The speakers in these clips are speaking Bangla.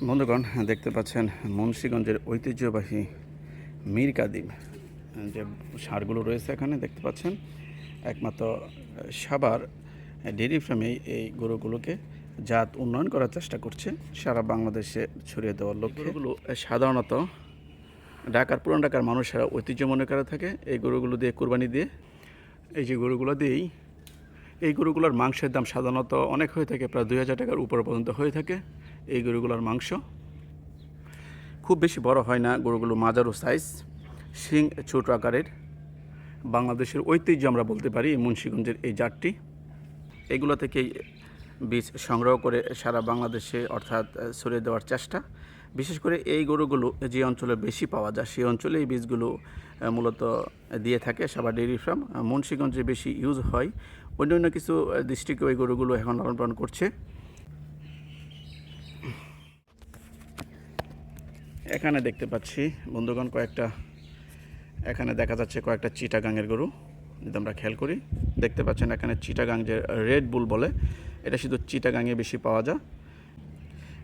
বন্ধুগণ, দেখতে পাচ্ছেন মুন্সিগঞ্জের ঐতিহ্যবাহী মীর কাদিম যে ষাঁড়গুলো রয়েছে এখানে দেখতে পাচ্ছেন। একমাত্র সাভার ডেইরি ফার্মে এই গরুগুলোকে জাত উন্নয়ন করার চেষ্টা করছে সারা বাংলাদেশে ছড়িয়ে দেওয়ার লক্ষ্যে। গরুগুলো সাধারণত ঢাকার পুরান ঢাকার মানুষেরা ঐতিহ্য মনে করে থাকে এই গরুগুলো দিয়ে কোরবানি দিয়ে। এই যে গরুগুলো দিয়েই এই গরুগুলোর মাংসের দাম সাধারণত অনেক হয়ে থাকে, প্রায় 2000 টাকার উপর পর্যন্ত হয়ে থাকে। এই গরুগুলোর মাংস খুব বেশি বড় হয় না, গরুগুলো মাঝারু সাইজ, শিং ছোট আকারের। বাংলাদেশের ঐতিহ্য আমরা বলতে পারি এই মুন্সিগঞ্জের এই জাতটি। এগুলো থেকেই বীজ সংগ্রহ করে সারা বাংলাদেশে অর্থাৎ ছড়িয়ে দেওয়ার চেষ্টা। বিশেষ করে এই গরুগুলো যে অঞ্চলে বেশি পাওয়া যায় সেই অঞ্চলে এই বীজগুলো মূলত দিয়ে থাকে সাভার ডেইরি ফার্ম। মুন্সিগঞ্জে বেশি ইউজ হয়, অন্য কিছু ডিস্ট্রিক্টে ওই গরুগুলো এখন লালন পালন করছে। এখানে দেখতে পাচ্ছি বন্ধুগণ এখানে দেখা যাচ্ছে কয়েকটা চিটাগাংয়ের গরু। যদি আমরা খেয়াল করি দেখতে পাচ্ছেন এখানে চিটাগাং যে রেড বুল বলে, এটা শুধু চিটাগাংয়ে বেশি পাওয়া যায়।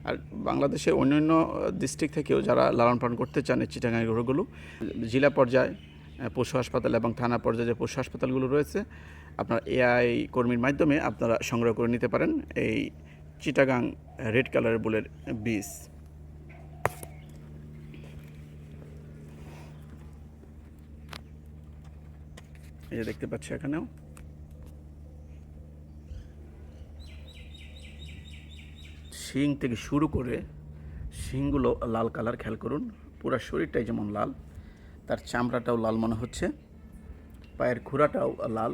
আর বাংলাদেশের অন্যান্য ডিস্ট্রিক্ট থেকেও যারা লালন পালন করতে চান এই চিটাগাংয়ের গরুগুলো, জেলা পর্যায়ে পশু হাসপাতাল এবং থানা পর্যায়ে যে পশু হাসপাতালগুলো রয়েছে, আপনার এআই কর্মীর মাধ্যমে আপনারা সংগ্রহ করে নিতে পারেন এই চিটাগাং রেড কালারের বুলের বীজ। এই যে দেখতে পাচ্ছি এখানেও শিং থেকে শুরু করে শিংগুলো লাল কালার, খেয়াল করুন পুরো শরীরটাই যেমন লাল, তার চামড়াটাও লাল মনে হচ্ছে, পায়ের খুরাটাও লাল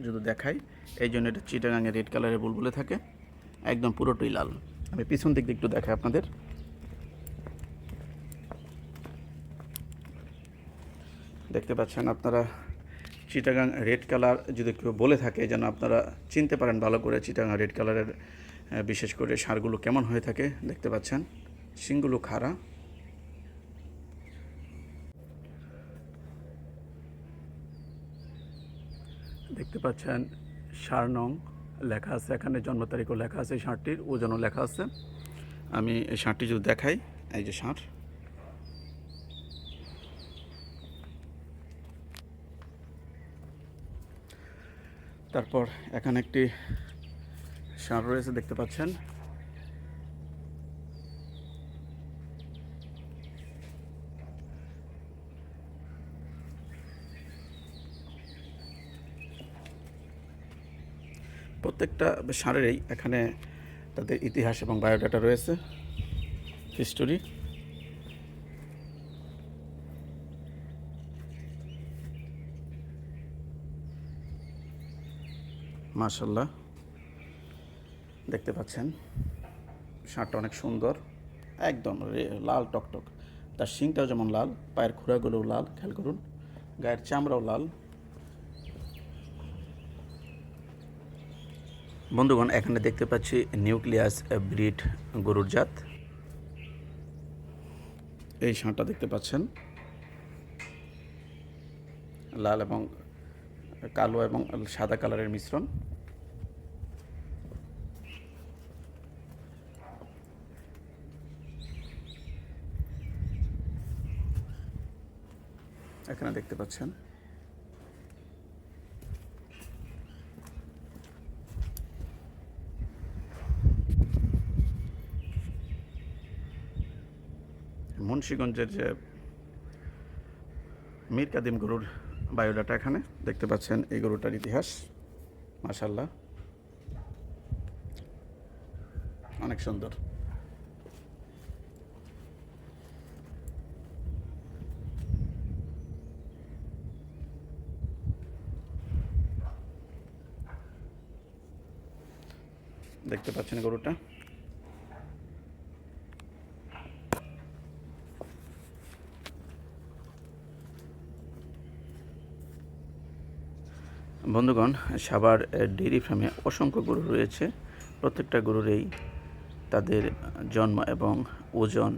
যদি দেখাই। এই জন্য এটা চিটাগাংয়ে রেড কালারের বুল বলে থাকে, একদম পুরোটাই লাল। আমি পিছন দিক দিয়ে একটু দেখাই আপনাদের। দেখতে পাচ্ছেন আপনারা চিটাগাং রেড কালার যদি কেউ বলে থাকে যেন আপনারা চিনতে পারেন ভালো করে চিটাগাং রেড কালারের বিশেষ করে ষাঁড়গুলো কেমন হয়ে থাকে। দেখতে পাচ্ছেন শিংগুলো খাড়া। দেখতে পাচ্ছেন ষাঁড় নং লেখা আছে এখানে, জন্ম তারিখও লেখা আছে, ষাঁড়টির ওজনও লেখা আছে। আমি এই ষাঁড়টি যদি দেখাই, এই যে ষাঁড়, তারপর এখানে একটি ষাঁড় রয়েছে দেখতে পাচ্ছেন। প্রত্যেকটা ষাঁড়েরই এখানে তাদের ইতিহাস এবং বায়োডাটা রয়েছে, হিস্টোরি। মাশাআল্লাহ, দেখতে পাচ্ছেন ষাঁড়টা অনেক সুন্দর, একদম লাল টকটক। তার শিংটাও যেমন লাল, পায়ের খুঁড়াগুলোও লাল, খেয়াল করুন, গায়ের চামড়াও লাল। বন্ধুগণ, এখানে দেখতে পাচ্ছি নিউক্লিয়াস ব্রিড গরুর জাত। এই ষাঁড়টা দেখতে পাচ্ছেন লাল এবং কালো এবং সাদা কালারের মিশ্রণ। এখানে দেখতে পাচ্ছেন মুন্সিগঞ্জের যে মীর কাদিম গরুর বায়োডাটা। এখানে দেখতে পাচ্ছেন এই গরুটার ইতিহাস। মাশাআল্লাহ, অনেক সুন্দর। দেখতে পাচ্ছেন গরুটা। বন্ধুগণ, সাভার ডেইরি ফার্মে অসংখ্য গরু রয়েছে। প্রত্যেকটা গরুরই তাদের জন্ম এবং ওজন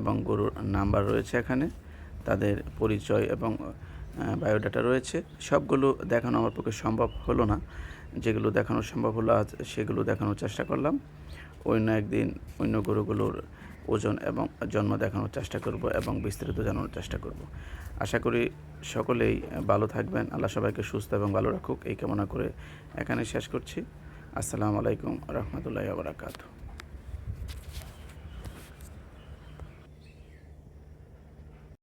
এবং গরুর নাম্বার রয়েছে এখানে, তাদের পরিচয় এবং বায়োডাটা রয়েছে। সবগুলো দেখানো আমার পক্ষে সম্ভব হলো না, যেগুলো দেখানো সম্ভব হলো আজ সেগুলো দেখানোর চেষ্টা করলাম। অন্য একদিন অন্য গরুগুলোর ওজন এবং জন্ম দেখানোর চেষ্টা করব এবং বিস্তারিত জানানোর চেষ্টা করব। আশা করি সকলেই ভালো থাকবেন। আল্লাহ সবাইকে সুস্থ এবং ভালো রাখুক এই কামনা করে এখানে শেষ করছি। আসসালামু আলাইকুম রহমতুল্লাহি ওয়া বারাকাতুহু।